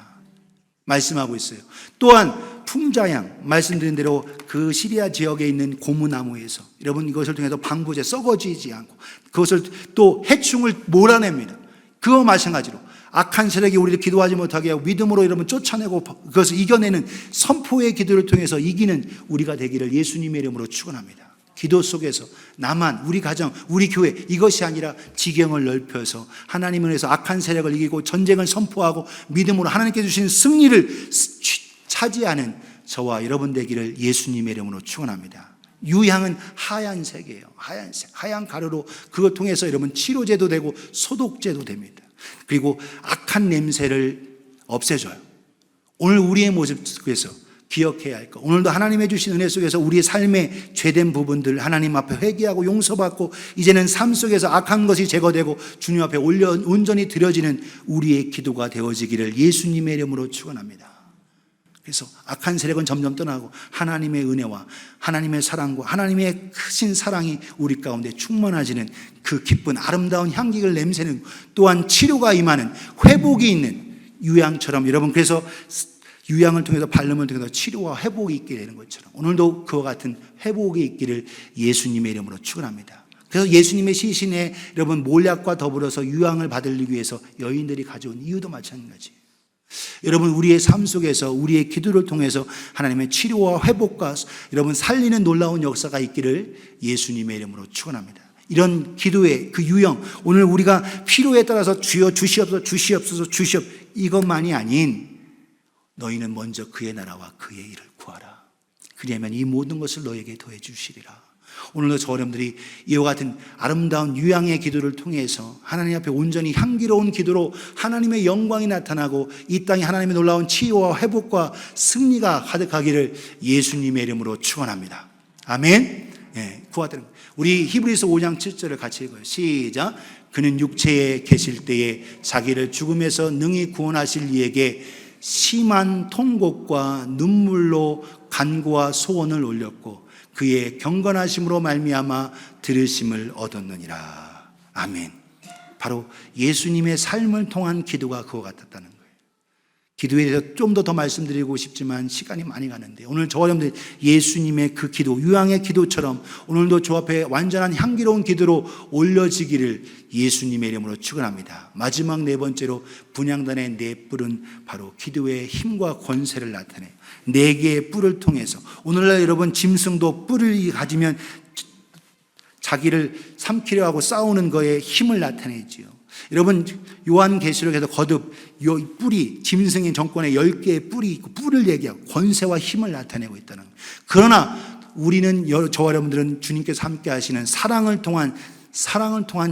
말씀하고 있어요. 또한 풍자향 말씀드린 대로 그 시리아 지역에 있는 고무나무에서 여러분 이것을 통해서 방부제 썩어지지 않고 그것을 또 해충을 몰아냅니다. 그와 마찬가지로 악한 세력이 우리를 기도하지 못하게 하고 믿음으로 여러분 쫓아내고 그것을 이겨내는 선포의 기도를 통해서 이기는 우리가 되기를 예수님의 이름으로 축원합니다. 기도 속에서 나만, 우리 가정, 우리 교회 이것이 아니라 지경을 넓혀서 하나님을 위해서 악한 세력을 이기고 전쟁을 선포하고 믿음으로 하나님께 주신 승리를 차지하는 저와 여러분 되기를 예수님의 이름으로 축원합니다. 유향은 하얀색이에요. 하얀색, 하얀 가루로 그것 통해서 여러분 치료제도 되고 소독제도 됩니다. 그리고 악한 냄새를 없애줘요. 오늘 우리의 모습 속에서 기억해야 할 것. 오늘도 하나님의 주신 은혜 속에서 우리의 삶의 죄된 부분들 하나님 앞에 회개하고 용서받고 이제는 삶 속에서 악한 것이 제거되고 주님 앞에 온전히 드려지는 우리의 기도가 되어지기를 예수님의 이름으로 축원합니다. 그래서 악한 세력은 점점 떠나고 하나님의 은혜와 하나님의 사랑과 하나님의 크신 사랑이 우리 가운데 충만해지는 그 기쁜 아름다운 향기를 냄새는 또한 치료가 임하는 회복이 있는 유향처럼 여러분 그래서 유향을 통해서 발림을 통해서 치료와 회복이 있게 되는 것처럼 오늘도 그와 같은 회복이 있기를 예수님의 이름으로 축원합니다. 그래서 예수님의 시신에 여러분 몰약과 더불어서 유향을 받으기 위해서 여인들이 가져온 이유도 마찬가지예요. 여러분 우리의 삶 속에서 우리의 기도를 통해서 하나님의 치료와 회복과 여러분 살리는 놀라운 역사가 있기를 예수님의 이름으로 축원합니다. 이런 기도의 그 유형 오늘 우리가 필요에 따라서 주여 주시옵소서 주시옵소서 주시옵소서 이것만이 아닌 너희는 먼저 그의 나라와 그의 일을 구하라. 그리하면 이 모든 것을 너에게 더해 주시리라. 오늘도 저 여러분들이 이와 같은 아름다운 유향의 기도를 통해서 하나님 앞에 온전히 향기로운 기도로 하나님의 영광이 나타나고 이 땅에 하나님의 놀라운 치유와 회복과 승리가 가득하기를 예수님의 이름으로 축원합니다. 아멘. 네, 구하드는 우리 히브리서 5장 7절을 같이 읽어요. 시작. 그는 육체에 계실 때에 자기를 죽음에서 능히 구원하실 이에게 심한 통곡과 눈물로 간구와 소원을 올렸고 그의 경건하심으로 말미암아 들으심을 얻었느니라. 아멘. 바로 예수님의 삶을 통한 기도가 그거 같았다는 거예요. 기도에 대해서 좀 더 말씀드리고 싶지만 시간이 많이 가는데, 오늘 저와 여러분들 예수님의 그 기도, 유황의 기도처럼 오늘도 주 앞에 완전한 향기로운 기도로 올려지기를 예수님의 이름으로 축원합니다. 마지막 네 번째로 분향단의 네 뿔은 바로 기도의 힘과 권세를 나타내요. 네 개의 뿔을 통해서 오늘날 여러분 짐승도 뿔을 가지면 자기를 삼키려 하고 싸우는 거에 힘을 나타내지요. 여러분 요한계시록에서 거듭 요 뿔이 짐승의 정권에 10개의 뿔이 있고 뿔을 얘기하고 권세와 힘을 나타내고 있다는 거예요. 그러나 우리는 저와 여러분들은 주님께서 함께 하시는 사랑을 통한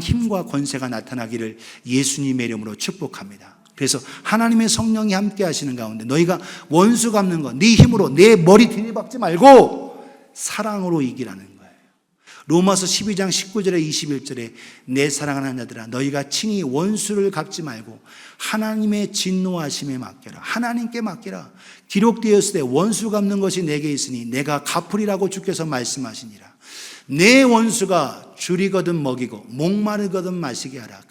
힘과 권세가 나타나기를 예수님의 이름으로 축복합니다. 그래서 하나님의 성령이 함께 하시는 가운데 너희가 원수 갚는 거 네 힘으로 내 머리 들이박지 말고 사랑으로 이기라는 거예요. 로마서 12장 19절에 21절에 내 사랑하는 자들아 너희가 친히 원수를 갚지 말고 하나님의 진노하심에 맡겨라. 하나님께 맡겨라. 기록되었을 때 원수 갚는 것이 내게 있으니 내가 갚으리라고 주께서 말씀하시니라. 내 원수가 줄이거든 먹이고 목마르거든 마시게 하라.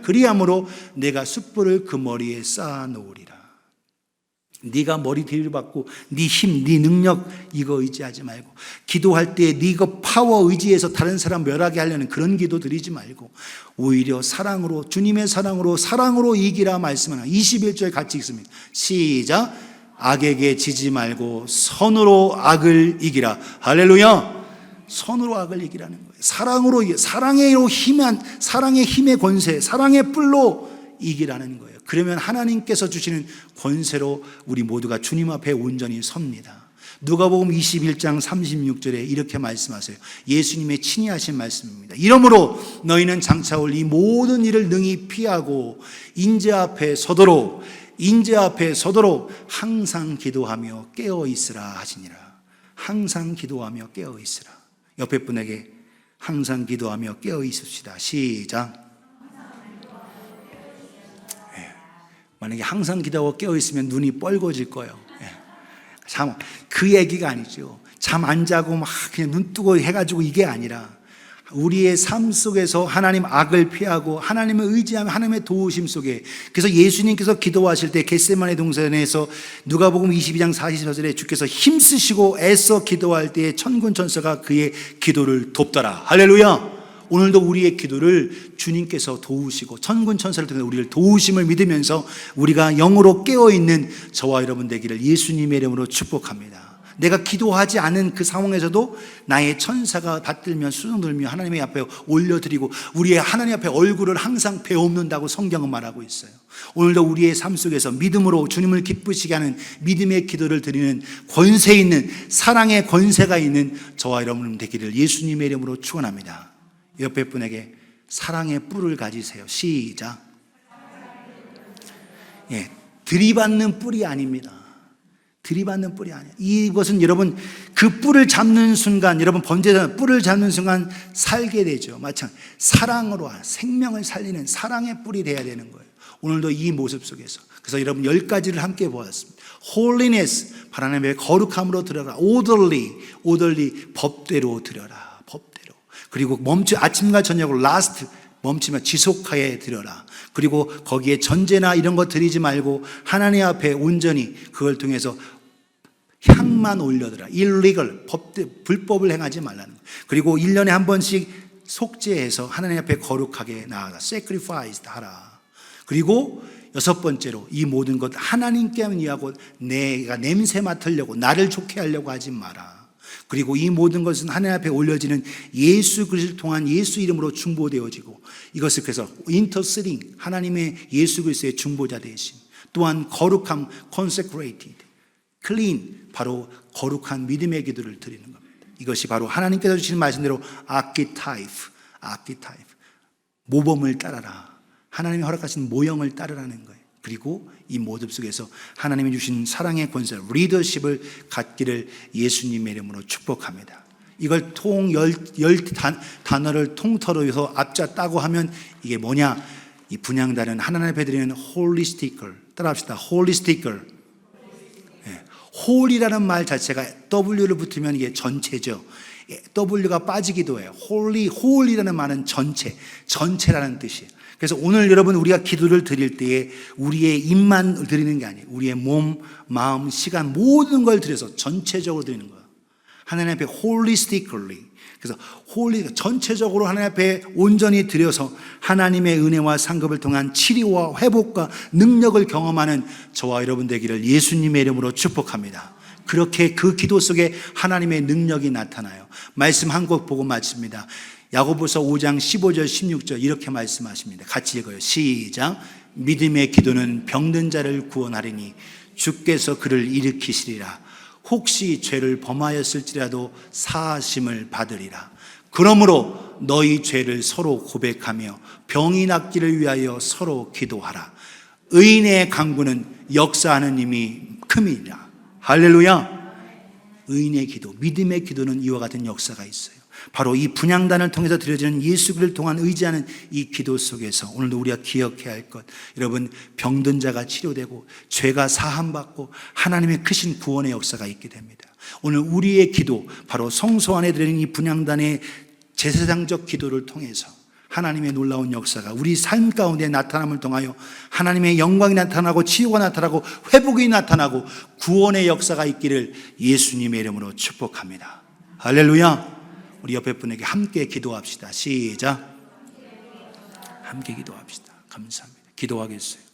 그리함으로 내가 숯불을 그 머리에 쌓아 놓으리라. 네가 머리 뒤를 받고 네 힘, 네 능력 이거 의지하지 말고, 기도할 때 네가 파워 의지해서 다른 사람 멸하게 하려는 그런 기도 드리지 말고 오히려 사랑으로, 주님의 사랑으로 이기라 말씀하나 21절 같이 읽습니다. 시작. 악에게 지지 말고 선으로 악을 이기라. 할렐루야. 선으로 악을 이기라는 거예요. 사랑으로, 사랑의 힘의 권세, 사랑의 뿔로 이기라는 거예요. 그러면 하나님께서 주시는 권세로 우리 모두가 주님 앞에 온전히 섭니다. 누가복음 21장 36절에 이렇게 말씀하세요. 예수님의 친히 하신 말씀입니다. 이러므로 너희는 장차 올 이 모든 일을 능히 피하고 인재 앞에 서도록 항상 기도하며 깨어 있으라 하시니라. 항상 기도하며 깨어 있으라. 옆에 분에게 항상 기도하며 깨어 있읍시다. 시작. 만약에 항상 기도하고 깨어있으면 눈이 뻘겋을 거예요. 그 얘기가 아니죠. 잠 안 자고 막 그냥 눈 뜨고 해가지고 이게 아니라 우리의 삶 속에서 하나님 악을 피하고 하나님을 의지하며 하나님의 도우심 속에, 그래서 예수님께서 기도하실 때 겟세마네 동산에서 누가복음 22장 44절에 주께서 힘쓰시고 애써 기도할 때에 천군 천사가 그의 기도를 돕더라. 할렐루야. 오늘도 우리의 기도를 주님께서 도우시고 천군 천사를 통해 우리를 도우심을 믿으면서 우리가 영으로 깨어있는 저와 여러분 되기를 예수님의 이름으로 축복합니다. 내가 기도하지 않은 그 상황에서도 나의 천사가 받들며 수송들며 하나님의 앞에 올려드리고 우리의 하나님 앞에 얼굴을 항상 베옵는다고 성경은 말하고 있어요. 오늘도 우리의 삶 속에서 믿음으로 주님을 기쁘시게 하는 믿음의 기도를 드리는 권세 있는, 사랑의 권세가 있는 저와 여러분 되기를 예수님의 이름으로 축원합니다. 옆에 분에게 사랑의 뿔을 가지세요. 시작. 들이받는 뿔이 아닙니다. 들이받는 뿔이 아니에요. 이것은 여러분 그 뿔을 잡는 순간, 여러분 번제는 뿔을 잡는 순간 살게 되죠. 마찬가지 사랑으로 생명을 살리는 사랑의 뿔이 돼야 되는 거예요. 오늘도 이 모습 속에서, 그래서 여러분 10가지를 함께 보았습니다. Holiness, 하나님의 거룩함으로 들어라. Orderly, 법대로 들어라. 그리고 아침과 저녁으로 멈추며 지속하여 드려라. 그리고 거기에 전제나 이런 거 드리지 말고 하나님 앞에 온전히 그걸 통해서 향만 올려드라. illegal, 불법을 행하지 말라는 거예요. 그리고 1년에 한 번씩 속죄해서 하나님 앞에 거룩하게 나아가 sacrifice 하라. 그리고 6번째로 이 모든 것 하나님께 위하고 내가 냄새 맡으려고 나를 좋게 하려고 하지 마라. 그리고 이 모든 것은 하나님 앞에 올려지는 예수 그리스도를 통한 예수 이름으로 중보되어지고, 이것을 그래서 interceding, 하나님의 예수 그리스도의 중보자 되신, 또한 거룩함 consecrated, clean, 바로 거룩한 믿음의 기도를 드리는 겁니다. 이것이 바로 하나님께서 주시는 말씀대로 archetype, 모범을 따라라. 하나님이 허락하신 모형을 따르라는 거예요. 그리고 이 모습 속에서 하나님이 주신 사랑의 권세, 리더십을 갖기를 예수님의 이름으로 축복합니다. 이걸 단어를 통틀어서 앞자 따고 하면 이게 뭐냐? 이 분향단은 하나님 앞에 드리는 홀리스티컬, 따라합시다. 홀리스티컬. 홀이라는 말 자체가 W를 붙으면 이게 전체죠. W가 빠지기도 해요. 홀이라는 말은 전체라는 뜻이에요. 그래서 오늘 여러분 우리가 기도를 드릴 때에 우리의 입만 드리는 게 아니에요. 우리의 몸, 마음, 시간 모든 걸 들여서 전체적으로 드리는 거예요. 하나님 앞에 holistically. 그래서 전체적으로 하나님 앞에 온전히 드려서 하나님의 은혜와 상급을 통한 치료와 회복과 능력을 경험하는 저와 여러분 되기를 예수님의 이름으로 축복합니다. 그렇게 그 기도 속에 하나님의 능력이 나타나요. 말씀 한 곡 보고 마칩니다. 야고보서 5장 15절 16절 이렇게 말씀하십니다. 같이 읽어요. 시작. 믿음의 기도는 병든 자를 구원하리니 주께서 그를 일으키시리라. 혹시 죄를 범하였을지라도 사하심을 받으리라. 그러므로 너희 죄를 서로 고백하며 병이 낫기를 위하여 서로 기도하라. 의인의 강구는 역사하는 힘이 큼이니라. 할렐루야. 의인의 기도, 믿음의 기도는 이와 같은 역사가 있어요. 바로 이 분향단을 통해서 드려지는 예수 그리스도를 통한 의지하는 이 기도 속에서 오늘도 우리가 기억해야 할 것, 여러분 병든 자가 치료되고 죄가 사함받고 하나님의 크신 구원의 역사가 있게 됩니다. 오늘 우리의 기도, 바로 성소 안에 드리는 이 분향단의 제사장적 기도를 통해서 하나님의 놀라운 역사가 우리 삶 가운데 나타남을 통하여 하나님의 영광이 나타나고 치유가 나타나고 회복이 나타나고 구원의 역사가 있기를 예수님의 이름으로 축복합니다. 할렐루야. 우리 옆에 분에게 함께 기도합시다. 시작. 함께 기도합시다. 감사합니다. 기도하겠어요.